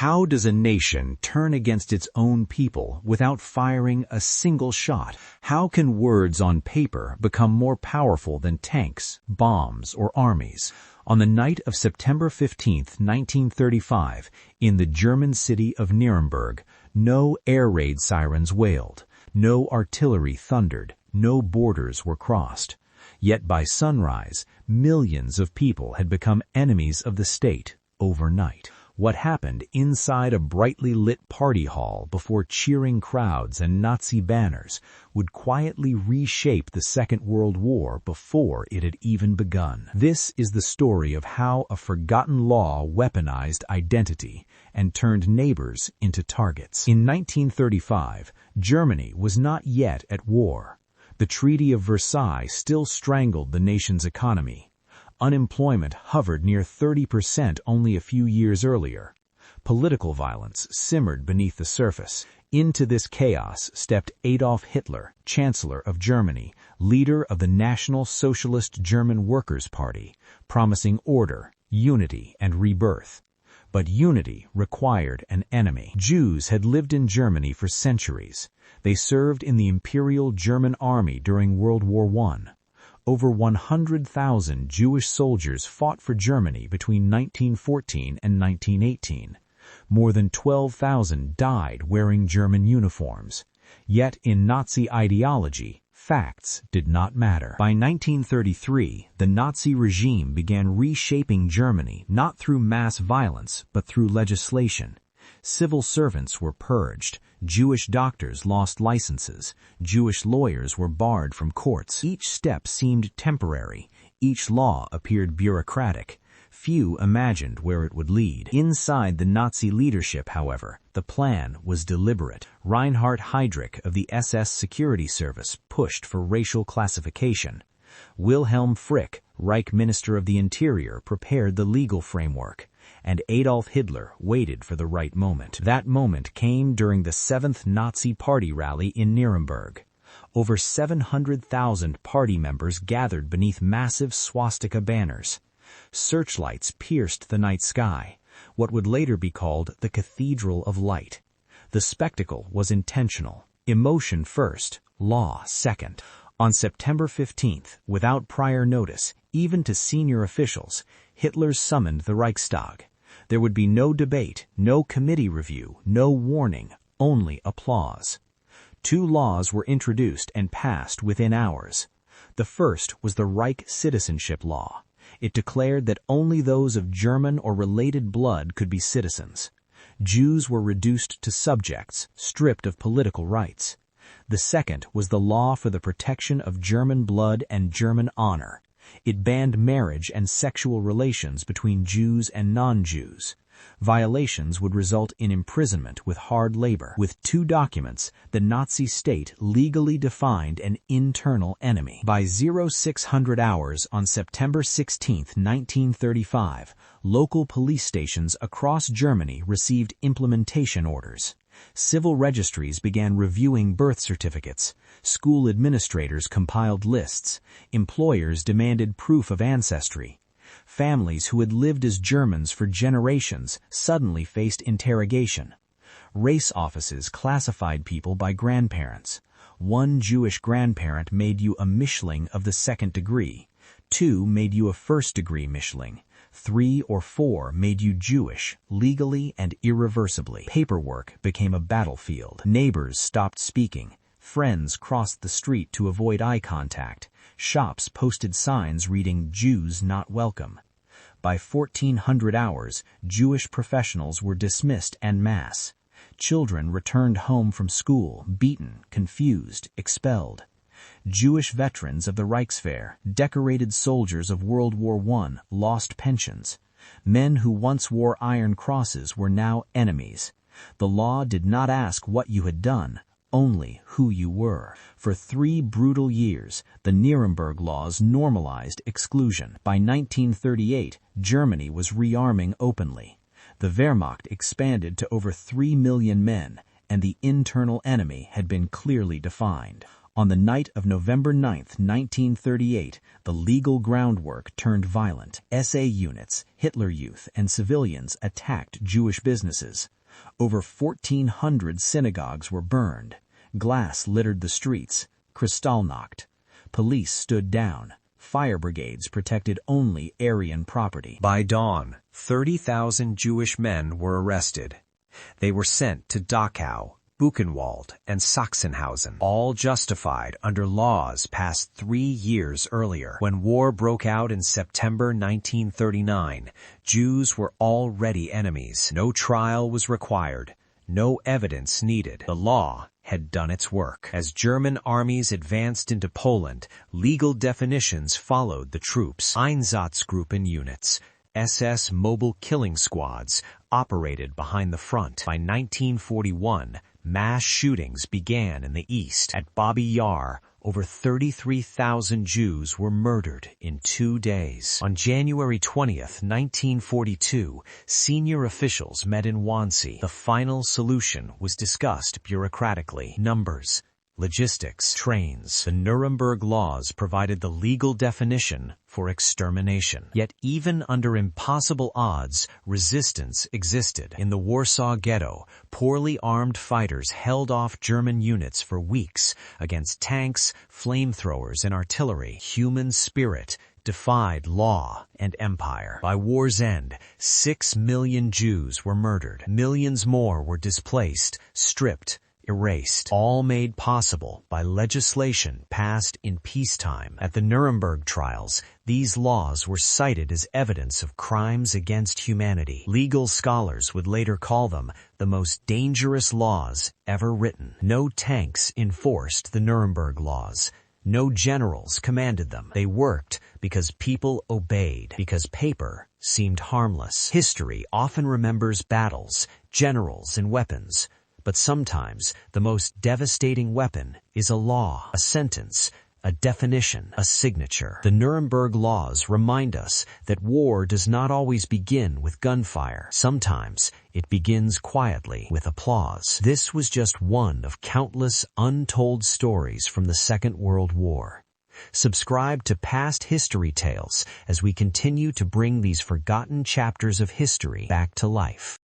How does a nation turn against its own people without firing a single shot? How can words on paper become more powerful than tanks, bombs, or armies? On the night of September 15, 1935, in the German city of Nuremberg, no air raid sirens wailed, no artillery thundered, no borders were crossed. Yet by sunrise, millions of people had become enemies of the state overnight. What happened inside a brightly lit party hall before cheering crowds and Nazi banners would quietly reshape the Second World War before it had even begun. This is the story of how a forgotten law weaponized identity and turned neighbors into targets. In 1935, Germany was not yet at war. The Treaty of Versailles still strangled the nation's economy. Unemployment hovered near 30% only a few years earlier. Political violence simmered beneath the surface. Into this chaos stepped Adolf Hitler, Chancellor of Germany, leader of the National Socialist German Workers' Party, promising order, unity, and rebirth. But unity required an enemy. Jews had lived in Germany for centuries. They served in the Imperial German Army during World War I. Over 100,000 Jewish soldiers fought for Germany between 1914 and 1918. More than 12,000 died wearing German uniforms. Yet in Nazi ideology, facts did not matter. By 1933, the Nazi regime began reshaping Germany not through mass violence but through legislation. Civil servants were purged, Jewish doctors lost licenses, Jewish lawyers were barred from courts. Each step seemed temporary, each law appeared bureaucratic. Few imagined where it would lead. Inside the Nazi leadership, however, the plan was deliberate. Reinhard Heydrich of the SS Security Service pushed for racial classification. Wilhelm Frick, Reich Minister of the Interior, prepared the legal framework. And Adolf Hitler waited for the right moment. That moment came during the 7th Nazi Party rally in Nuremberg. Over 700,000 party members gathered beneath massive swastika banners. Searchlights pierced the night sky, what would later be called the Cathedral of Light. The spectacle was intentional. Emotion first, law second. On September 15th, without prior notice, even to senior officials, Hitler summoned the Reichstag. There would be no debate, no committee review, no warning, only applause. 2 laws were introduced and passed within hours. The first was the Reich Citizenship Law. It declared that only those of German or related blood could be citizens. Jews were reduced to subjects, stripped of political rights. The second was the Law for the Protection of German Blood and German Honor. It banned marriage and sexual relations between Jews and non-Jews. Violations would result in imprisonment with hard labor. With 2 documents, the Nazi state legally defined an internal enemy. By 0600 hours on September 16, 1935, local police stations across Germany received implementation orders. Civil registries began reviewing birth certificates. School administrators compiled lists. Employers demanded proof of ancestry. Families who had lived as Germans for generations suddenly faced interrogation. Race offices classified people by grandparents. 1 Jewish grandparent made you a Mischling of the 2nd degree. 2 made you a 1st-degree Mischling. 3 or 4 made you Jewish, legally and irreversibly. Paperwork became a battlefield. Neighbors stopped speaking. Friends crossed the street to avoid eye contact. Shops posted signs reading, "Jews not welcome." By 1400 hours, Jewish professionals were dismissed en masse. Children returned home from school, beaten, confused, expelled. Jewish veterans of the Reichswehr, decorated soldiers of World War I, lost pensions. Men who once wore iron crosses were now enemies. The law did not ask what you had done, only who you were. For 3 brutal years, the Nuremberg laws normalized exclusion. By 1938, Germany was rearming openly. The Wehrmacht expanded to over 3 million men, and the internal enemy had been clearly defined. On the night of November 9, 1938, the legal groundwork turned violent. SA units, Hitler Youth, and civilians attacked Jewish businesses. Over 1,400 synagogues were burned. Glass littered the streets. Kristallnacht. Police stood down. Fire brigades protected only Aryan property. By dawn, 30,000 Jewish men were arrested. They were sent to Dachau, Buchenwald, and Sachsenhausen, all justified under laws passed 3 years earlier. When war broke out in September 1939, Jews were already enemies. No trial was required. No evidence needed. The law had done its work. As German armies advanced into Poland, legal definitions followed the troops. Einsatzgruppen units, SS mobile killing squads, operated behind the front. By 1941, mass shootings began in the east. At Babi Yar, over 33,000 Jews were murdered in 2 days. On January 20th, 1942, senior officials met in Wannsee. The final solution was discussed bureaucratically. Numbers, logistics, trains. The Nuremberg laws provided the legal definition for extermination. Yet even under impossible odds, resistance existed. In the Warsaw Ghetto, poorly armed fighters held off German units for weeks against tanks, flamethrowers, and artillery. Human spirit defied law and empire. By war's end, 6 million Jews were murdered. Millions more were displaced, stripped, erased, all made possible by legislation passed in peacetime. At the Nuremberg trials, these laws were cited as evidence of crimes against humanity. Legal scholars would later call them the most dangerous laws ever written. No tanks enforced the Nuremberg laws. No generals commanded them. They worked because people obeyed, because paper seemed harmless. History often remembers battles, generals, and weapons. But sometimes the most devastating weapon is a law, a sentence, a definition, a signature. The Nuremberg laws remind us that war does not always begin with gunfire. Sometimes it begins quietly with applause. This was just one of countless untold stories from the Second World War. Subscribe to Past History Tales as we continue to bring these forgotten chapters of history back to life.